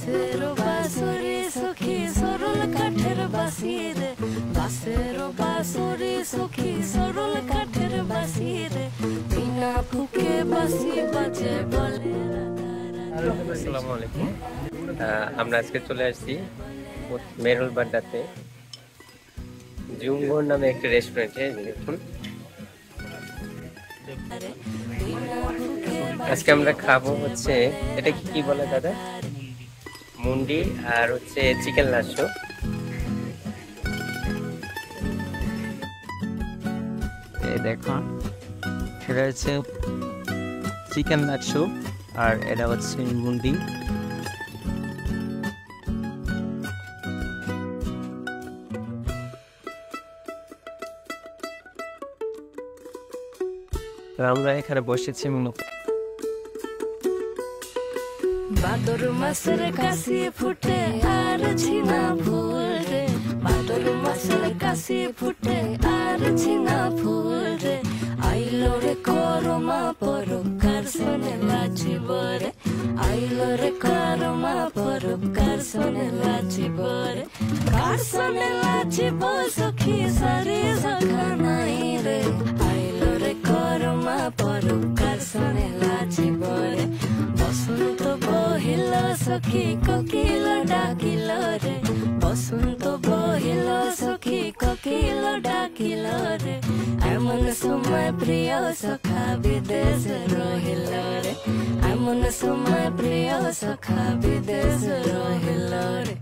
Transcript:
বাসের বাঁশরি সখী সরল কাঠের বাঁশি রে, বাসের বাঁশরি সখী সরল কাঠের বাঁশি রে, বিনা ফুকে বাঁশি বাজে বলে রাধা রাধা। আসসালামু আলাইকুম। আমরা আজকে চলে আসছি মেরুল বাড্ডাতে জুম্বোর নামে একটা রেস্টুরেন্টে। দেখুন আজকে আমরা খাবো হচ্ছে, এটা কি বলে দাদা, মুন্ডি আর হচ্ছে চিকেন লাচ্ছো। এই দেখুন, এটা হচ্ছে চিকেন লাচ্ছো আর এটা হচ্ছে মুন্ডি। আমরা এখানে বসেছি বাদর মাসের কাশি ফুটে আর ঝিনা ফুল রে, বাদর মাসের কাশি ফুটে আর ঝিনা ফুল রে, আইলো রে করমা পরকার শোনে লাচিব রে, আইলো রে করমা পরকার শোনে লাচিব রে, কার শোনে লাচিব সখী সারি সখা নাই রে, আইলো রে করমা পরকার শোনে লাচিব রে, বসন্ত বহিল সখী কোকিল ডাকিল রে, বসন্ত বহিল সখী কোকিল ডাকিল রে, এমন সময় প্রিয় সখা বিদেশ রহিল রে, এমন সময় প্রিয় সখা বিদেশ রহিল রে।